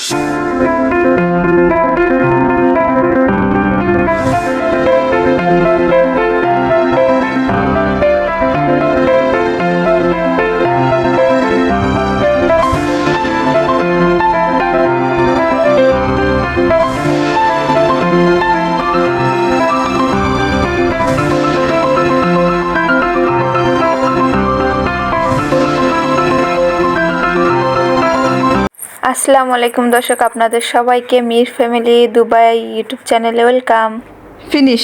আসসালামু আলাইকুম দর্শক, আপনাদের সবাইকে মির ফ্যামিলি দুবাই ইউটিউব চ্যানেলে ওয়েলকাম। ফিনিশ।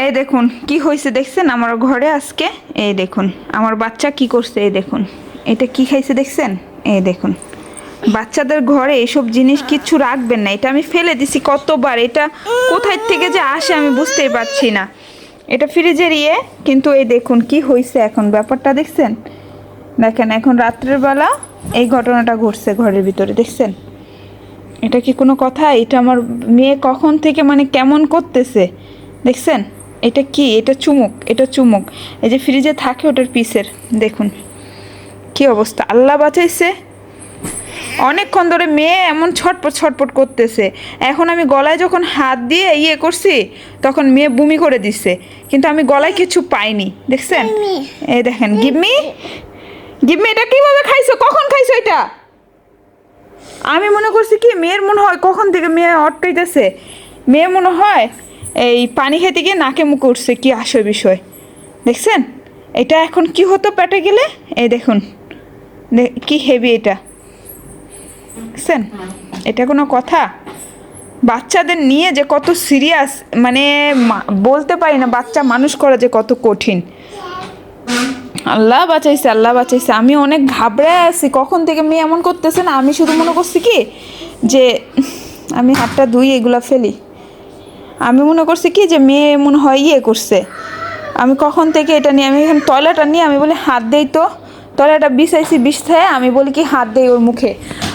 এই দেখুন কি হয়েছে দেখছেন আমার ঘরে আজকে। এই দেখুন আমার বাচ্চা কি করছে, এই দেখুন এটা কি খাইছে দেখছেন। এই দেখুন বাচ্চাদের ঘরে এসব জিনিস কিচ্ছু রাখবেন না, এটা আমি ফেলে দিছি কতবার, এটা কোথায় থেকে যে আসে আমি বুঝতেই পারছি না। এটা ফ্রিজের কিন্তু এই দেখুন কি হয়েছে এখন, ব্যাপারটা দেখছেন। দেখেন এখন রাত্রের বেলা এই ঘটনাটা ঘটছে ঘরের ভিতরে, দেখছেন। এটা কি কোনো কথা? এটা আমার মেয়ে কখন থেকে মানে কেমন করতেছে দেখছেন। এটা কি? এটা চুমুক, এটা চুমুক। এই যে ফ্রিজে থাকে ওটার পিসের, দেখুন কি অবস্থা। আল্লাহ বাঁচাইছে। অনেকক্ষণ ধরে মেয়ে এমন ছটপট ছটপট করতেছে। এখন আমি গলায় যখন হাত দিয়ে করছি তখন মেয়ে বমি করে দিচ্ছে, কিন্তু আমি গলায় কিছু পাইনি, দেখছেন। এই দেখেন গিভমি, গিভমি। এটা কিভাবে খাইছো? কখন খাইছো এটা? আমি মনে করছি কি মেয়ের মনে হয় কখন থেকে মেয়ে অটকাইতেছে, মেয়ে মনে হয় এই পানি খেতে গিয়ে নাকে মুখে উঠছে, কি আসল বিষয় দেখছেন। এটা এখন কি হতো পেটে গেলে, এই দেখুন কি হেভি এটা, দেখছেন। এটা কোনো কথা? বাচ্চাদের নিয়ে যে কত সিরিয়াস, মানে বলতে পারি না, বাচ্চা মানুষ করা যে কত কঠিন। আল্লাহ বাঁচাইছে, আল্লাহ বাঁচাইছে। আমি অনেক ঘাবড়ায় আছি, কখন থেকে মেয়ে এমন করতেছে না। আমি শুধু মনে করছি কি যে আমি হাতটা ধুই এগুলা ফেলি। আমি মনে করছি কি যে মেয়ে মনে হয় করছে। আমি কখন থেকে এটা নিয়ে, আমি এখানে টয়লেটটা নিয়ে আমি বলি হাত দেই, তো টয়লেটটা বিছায় আমি বলি কি হাত দেই ওর মুখে।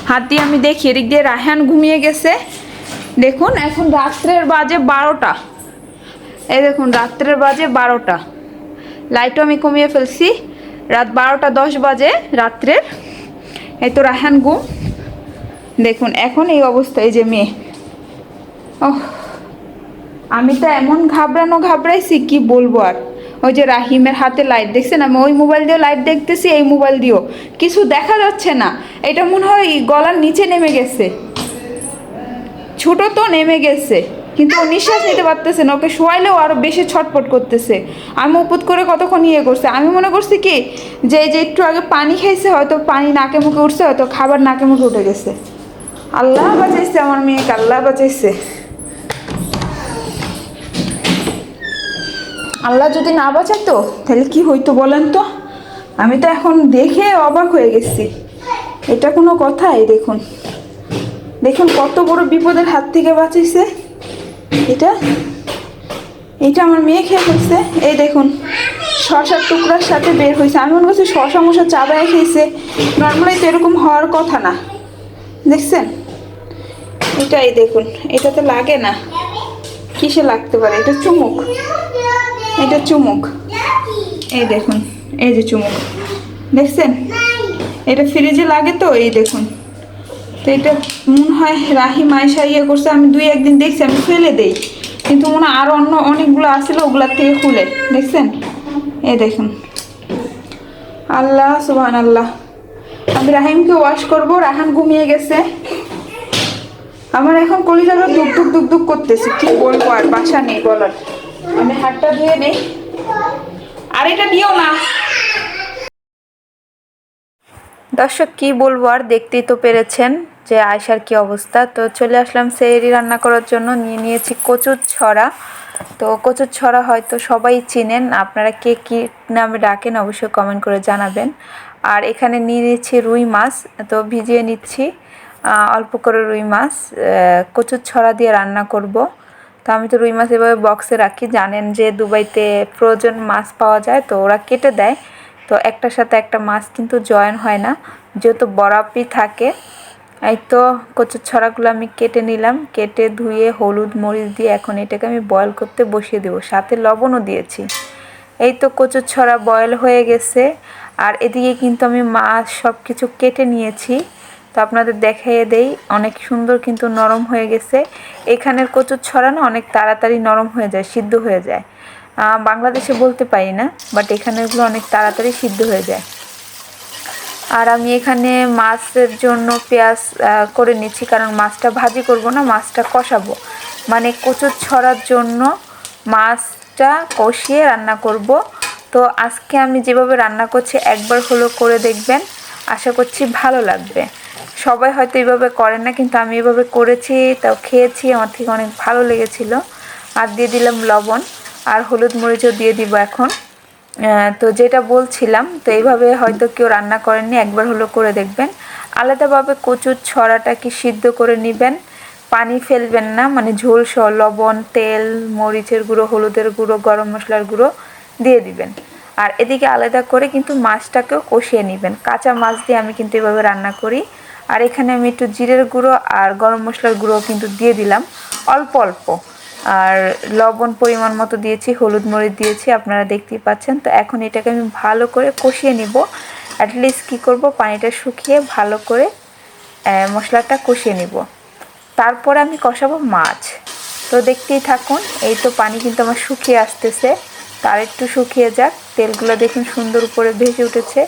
হাত দিয়ে আমি দেখি এদিক দিয়ে রায়হান ঘুমিয়ে গেছে। দেখুন এখন রাত্রের বাজে 12টা। এই দেখুন রাত্রের বাজে 12টা, লাইটও আমি কমিয়ে ফেলছি। রাত 12টা 10 বাজে রাত্রের। এই তো রায়হান ঘুম। দেখুন এখন এই অবস্থা, এই যে মেয়ে। ওহ, আমি তো এমন ঘাবড়াইছি কি বলবো আর। ওই যে রাহিমের হাতে লাইট দেখছেন, আমি ওই মোবাইল দিয়েও লাইট দেখতেছি, এই মোবাইল দিয়েও কিছু দেখা যাচ্ছে না। এটা মনে হয় গলার নিচে নেমে গেছে, ছোট তো নেমে গেছে, কিন্তু ও নিঃশ্বাস নিতে পারতেছে না। ওকে শোয়াইলেও আরো বেশি ছটপট করতেছে। আমি উপুত করে কতক্ষণ করছে। আমি মনে করছি কি যে একটু আগে পানি খাইছে, হয়তো পানি নাকে মুখে উঠছে, হয়তো খাবার নাকে মুখে উঠে গেছে। আল্লাহ বাঁচাইছে আমার মেয়েকে, আল্লাহ বাঁচাইছে। আল্লাহ যদি না বাঁচাতো তাহলে কি হইতো বলেন তো। আমি তো এখন দেখে অবাক হয়ে গেছি। এটা কোনো কথা? এই দেখুন, দেখুন কত বড় বিপদের হাত থেকে বাঁচাইছে। এটা এটা আমার মেয়ে খেয়ে ফেলছে। এই দেখুন শশার টুকরার সাথে বের হয়েছে। আমি মনে করছি শশা মশা চাবায় খেয়েছে, নর্মালি তো এরকম হওয়ার কথা না, দেখছেন। এটাই দেখুন, এটা তো লাগে না, কিসে লাগতে পারে? এটা চুমুক, এটা চুমুক। এই দেখুন, এই যে চুমুক, দেখছেন। এটা ফ্রিজে লাগে তো, এই দেখুন। তো এটা মনে হয় রাহিম আয়সা করছে। আমি 2-1 দিন দেখছি, আমি ফেলে দেই, কিন্তু মনে হয় আরো অন্য অনেকগুলো আসলে ওগুলার থেকে খুলে, দেখছেন। এই দেখুন, আল্লাহ সুবহান আল্লাহ। আমি রাহিমকে ওয়াশ করব, রাহান ঘুমিয়ে গেছে। আমার এখন কলিজাটা দুক দুক দুক দুক করতেছে, কি বলবো আর, বাসা নেই বলার। আমি হাতটা ধুয়ে নেই, আর এটা দিও না। দর্শক কি বলবো আর, দেখতেই তো পেরেছেন যে আয়শার কি অবস্থা। তো চলে আসলাম সেহরি রান্না করার জন্য। নিয়েছি কচুর ছড়া। তো কচুর ছড়া হয়তো সবাই চিনেন, আপনারা কে কী নামে ডাকেন অবশ্যই কমেন্ট করে জানাবেন। আর এখানে নিয়েছি রুই মাছ, তো ভিজিয়ে নিচ্ছি অল্প করে রুই মাছ। কচুর ছড়া দিয়ে রান্না করব। তো আমি তো রুই মাছ এভাবে বক্সে রাখি, জানেন যে দুবাইতে ফ্রোজেন মাছ পাওয়া যায়, তো ওরা কেটে দেয়। তো একটার সাথে একটা মাছ কিন্তু জয়েন হয় না, যেহেতু বরফই থাকে। এই তো কচুর ছড়াগুলো আমি কেটে নিলাম, কেটে ধুয়ে হলুদ মরিচ দিয়ে এখন এটাকে আমি বয়েল করতে বসিয়ে দেবো, সাথে লবণও দিয়েছি। এই তো কচুর ছড়া বয়েল হয়ে গেছে। আর এদিকে কিন্তু আমি মাছ সব কিছু কেটে নিয়েছি। তো আপনাদের দেখিয়ে দেই, অনেক সুন্দর কিন্তু নরম হয়ে গেছে। এখানের কচুর ছড়া না অনেক তাড়াতাড়ি নরম হয়ে যায়, সিদ্ধ হয়ে যায়। বাংলাদেশে বলতে পারি না, বাট এখানেরগুলো অনেক তাড়াতাড়ি সিদ্ধ হয়ে যায়। আর আমি এখানে মাছের জন্য পেঁয়াজ করে নিচ্ছি, কারণ মাছটা ভাজি করব না, মাছটা কষাবো। মানে কচুর ছড়ার জন্য মাছটা কষিয়ে রান্না করব। তো আজকে আমি যেভাবে রান্না করছি একবার হলো করে দেখবেন, আশা করছি ভালো লাগবে। সবাই হয়তো এইভাবে করেন না, কিন্তু আমি এভাবে করেছি, তাও খেয়েছি, আমার থেকে অনেক ভালো লেগেছিল। আর দিয়ে দিলাম লবণ, আর হলুদ মরিচও দিয়ে দিব এখন। তো যেটা বলছিলাম, তো এইভাবে হয়তো কেউ রান্না করেননি, একবার হলো করে দেখবেন। আলাদাভাবে কচুর ছড়াটাকে সিদ্ধ করে নেবেন, পানি ফেলবেন না, মানে ঝোল সহ লবণ, তেল, মরিচের গুঁড়ো, হলুদের গুঁড়ো, গরম মশলার গুঁড়ো দিয়ে দিবেন। আর এদিকে আলাদা করে কিন্তু মাছটাকেও কষিয়ে নেবেন। কাঁচা মাছ দিয়ে আমি কিন্তু এভাবে রান্না করি। আর এখানে আমি একটু জিরের গুঁড়ো আর গরম মশলার গুঁড়ো কিন্তু দিয়ে দিলাম অল্প অল্প। আর লবণ পরিমাণ মতো দিয়েছি, হলুদ মরিচ দিয়েছি, আপনারা দেখতেই পাচ্ছেন। তো এখন এটাকে আমি ভালো করে কষিয়ে নিব। অ্যাটলিস্ট কী করব, পানিটা শুকিয়ে ভালো করে মশলাটা কষিয়ে নিব। তারপরে আমি কষাবো মাছ। তো দেখতেই থাকুন, এই তো পানি কিন্তু আমার শুকিয়ে আসতেছে। তার একটু শুকিয়ে যাক, তেলগুলো দেখুন সুন্দর উপরে ভেসে উঠেছে।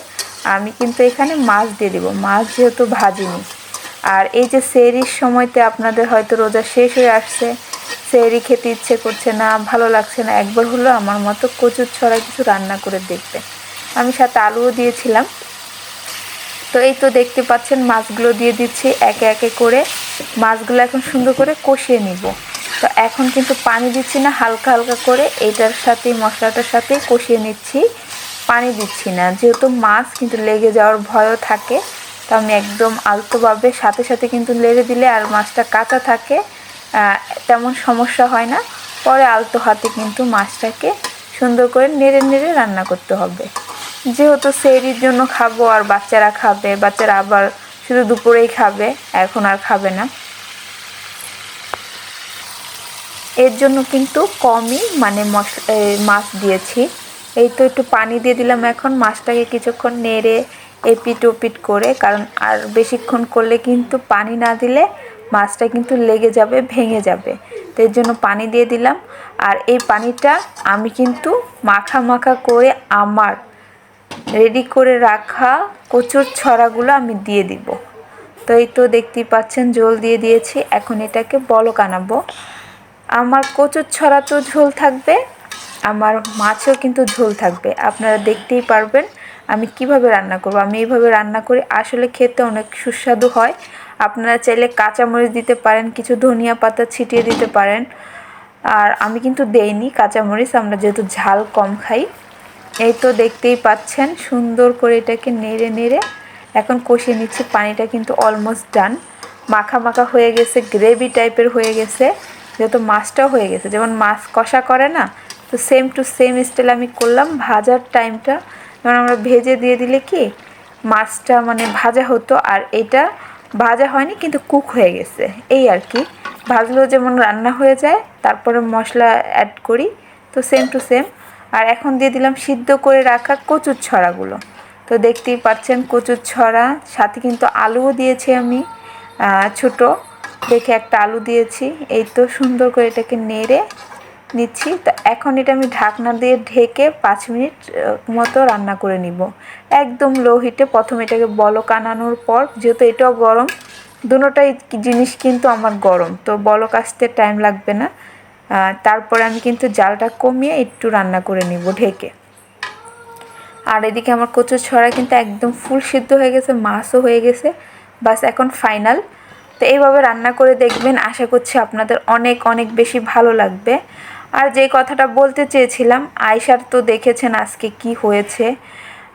আমি কিন্তু এখানে মাছ দিয়ে দিব, মাছ যেহেতু ভাজিনি। আর এই যে সেহরির সময়তে আপনাদের হয়তো রোজা শেষ হয়ে আসছে, সেহরি খেতে ইচ্ছে করছে না, ভালো লাগছে না, একবার হলো আমার মতো কচুর ছড়া কিছু রান্না করে দেখবে। আমি সাথে আলুও দিয়েছিলাম। তো এই তো দেখতে পাচ্ছেন মাছগুলো দিয়ে দিচ্ছি একে একে করে। মাছগুলো এখন সুন্দর করে কষিয়ে নিব। তো এখন কিন্তু পানি দিচ্ছি না, হালকা হালকা করে এইটার সাথেই, মশলাটার সাথেই কষিয়ে নিচ্ছি, পানি দিচ্ছি না, যেহেতু মাছ কিন্তু লেগে যাওয়ার ভয়ও থাকে। তো আমি একদম আলতোভাবে, সাথে সাথে কিন্তু নেড়ে দিলে আর মাছটা কাঁচা থাকে, তেমন সমস্যা হয় না। পরে আলতো হাতে কিন্তু মাছটাকে সুন্দর করে নেড়ে নেড়ে রান্না করতে হবে। যেহেতু সেহরির জন্য খাবো আর বাচ্চারা খাবে, বাচ্চারা আবার শুধু দুপুরেই খাবে, এখন আর খাবে না। এর জন্য কিন্তু কমই মানে মাছ দিয়েছি। এই তো একটু পানি দিয়ে দিলাম এখন, মাছটাকে কিছুক্ষণ নেড়ে এপিট ওপিট করে, কারণ আর বেশিক্ষণ করলে কিন্তু পানি না দিলে মাছটা কিন্তু লেগে যাবে, ভেঙে যাবে। তো এর জন্য পানি দিয়ে দিলাম। আর এই পানিটা আমি কিন্তু মাখা মাখা করে আমার রেডি করে রাখা কচুর ছড়াগুলো আমি দিয়ে দিব। তো এই তো দেখতেই পাচ্ছেন ঝোল দিয়ে দিয়েছি, এখন এটাকে বলক আনাবো। আমার কচুর ছড়া তো ঝোল থাকবে, আমার মাছও কিন্তু ঝোল থাকবে। আপনারা দেখতেই পারবেন আমি কিভাবে রান্না করব। আমি এইভাবে রান্না করি, আসলে খেতে অনেক সুস্বাদু হয়। আপনারা চাইলে কাঁচামরিচ দিতে পারেন, কিছু ধনিয়া পাতা ছিটিয়ে দিতে পারেন। আর আমি কিন্তু দেইনি কাঁচামরিচ, আমরা যেহেতু ঝাল কম খাই। এই তো দেখতেই পাচ্ছেন সুন্দর করে এটাকে নেড়ে নেড়ে এখন কষিয়ে নিচ্ছি। পানিটা কিন্তু অলমোস্ট ডান, মাখা মাখা হয়ে গেছে, গ্রেভি টাইপের হয়ে গেছে। যেহেতু মাছটাও হয়ে গেছে, যেমন মাছ কষা করে না, তো সেম টু সেম স্টাইল আমি করলাম। ভাজার টাইমটা যেমন আমরা ভেজে দিয়ে দিলে কি মাছটা মানে ভাজা হতো, আর এটা ভাজা হয়নি কিন্তু কুক হয়ে গেছে, এই আর কি। ভাজলেও যেমন রান্না হয়ে যায়, তারপরে মশলা অ্যাড করি, তো সেম টু সেম। আর এখন দিয়ে দিলাম সিদ্ধ করে রাখা কচুর ছড়াগুলো। তো দেখতেই পাচ্ছেন কচুর ছড়া, সাথে কিন্তু আলুও দিয়েছি আমি, ছোট দেখে একটা আলু দিয়েছি। এই তো সুন্দর করে এটাকে নেড়ে নিচ্ছি। তো এখন এটা আমি ঢাকনা দিয়ে ঢেকে 5 মিনিট মতো রান্না করে নিব, একদম লো হিটে। প্রথমে এটাকে বলক আনানোর পর, যেহেতু এটাও গরম, দুটোটাই জিনিস কিন্তু আমার গরম, তো বলক আসতে টাইম লাগবে না। তারপরে আমি কিন্তু জালটা কমিয়ে একটু রান্না করে নিব ঢেকে। আর এদিকে আমার কচুর ছড়া কিন্তু একদম ফুল সিদ্ধ হয়ে গেছে, মাছও হয়ে গেছে, বাস এখন ফাইনাল। তো এইভাবে রান্না করে দেখবেন, আশা করছি আপনাদের অনেক অনেক বেশি ভালো লাগবে। আর যে কথাটা বলতে চেয়েছিলাম, আয়শার তো দেখেছেন আজকে কি হয়েছে।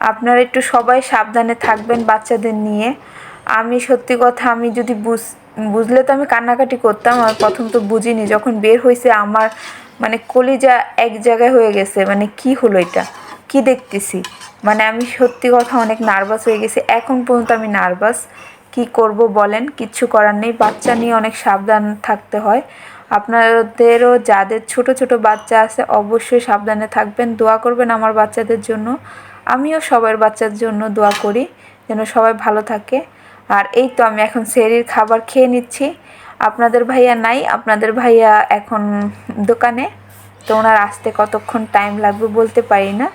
আপনারা একটু সবাই সাবধানে থাকবেন বাচ্চাদের নিয়ে। আমি সত্যি কথা, আমি যদি বুঝলে তো আমি কান্নাকাটি করতাম। আর প্রথম তো বুঝিনি, যখন বের হয়েছে আমার মানে কলিজা এক জায়গায় হয়ে গেছে, মানে কি হলো এটা, কি দেখতেছি। মানে আমি সত্যি কথা অনেক নার্ভাস হয়ে গেছি, এখন পর্যন্ত আমি নার্ভাস। কি করব বলেন, কিচ্ছু করার নেই, বাচ্চা নিয়ে অনেক সাবধান থাকতে হয়। আপনাদেরও যাদের ছোট ছোট বাচ্চা আছে অবশ্যই সাবধানে থাকবেন, দোয়া করবেন আমার বাচ্চাদের জন্য। আমিও সবার বাচ্চার জন্য দোয়া করি যেন সবাই ভালো থাকে। আর এই তো আমি এখন সেহরির খাবার খেয়ে নিচ্ছি। আপনাদের ভাইয়া নাই, আপনাদের ভাইয়া এখন দোকানে, তো ওনার আসতে কতক্ষণ টাইম লাগবে বলতে পারি না।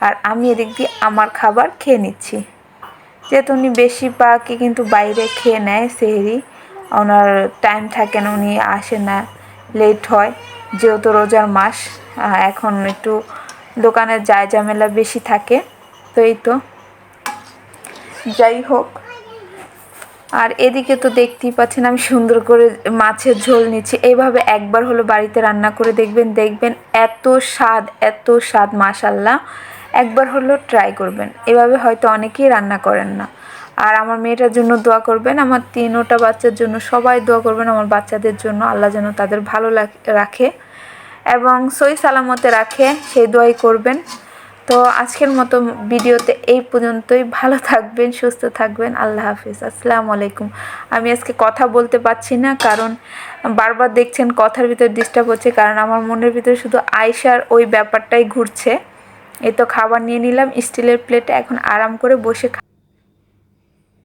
আর আমি এদিক দিয়ে আমার খাবার খেয়ে নিচ্ছি। যেহেতু উনি বেশিরভাগই কিন্তু বাইরে খেয়ে নেয় সেহরি, ওনার টাইম থাকে না, উনি আসে না, লেট হয় যেহেতু রোজার মাস। এখন একটু দোকানের যায় ঝামেলা বেশি থাকে, তো এই তো যাই হোক। আর এদিকে তো দেখতেই পাচ্ছেন আমি সুন্দর করে মাছের ঝোল নিচ্ছি। এইভাবে একবার হলো বাড়িতে রান্না করে দেখবেন, দেখবেন এত স্বাদ মাশাল্লাহ। একবার হলো ট্রাই করবেন, এভাবে হয়তো অনেকেই রান্না করেন না। আর আমার মেয়েটার জন্য দোয়া করবেন, আমার 3টা বাচ্চার জন্য সবাই দোয়া করবেন, আমার বাচ্চাদের জন্য আল্লাহ যেন তাদের ভালো রাখে এবং সহি সালামতে রাখে, সেই দোয়াই করবেন। তো আজকের মতো ভিডিওতে এই পর্যন্তই। ভালো থাকবেন, সুস্থ থাকবেন, আল্লাহ হাফিজ, আসসালামু আলাইকুম। আমি আজকে কথা বলতে পারছি না, কারণ বারবার দেখছেন কথার ভিতর ডিস্টার্ব হচ্ছে, কারণ আমার মনের ভিতরে শুধু আয়শার ওই ব্যাপারটাই ঘুরছে। এই তো খাবার নিয়ে নিলাম স্টিলের প্লেটে, এখন আরাম করে বসে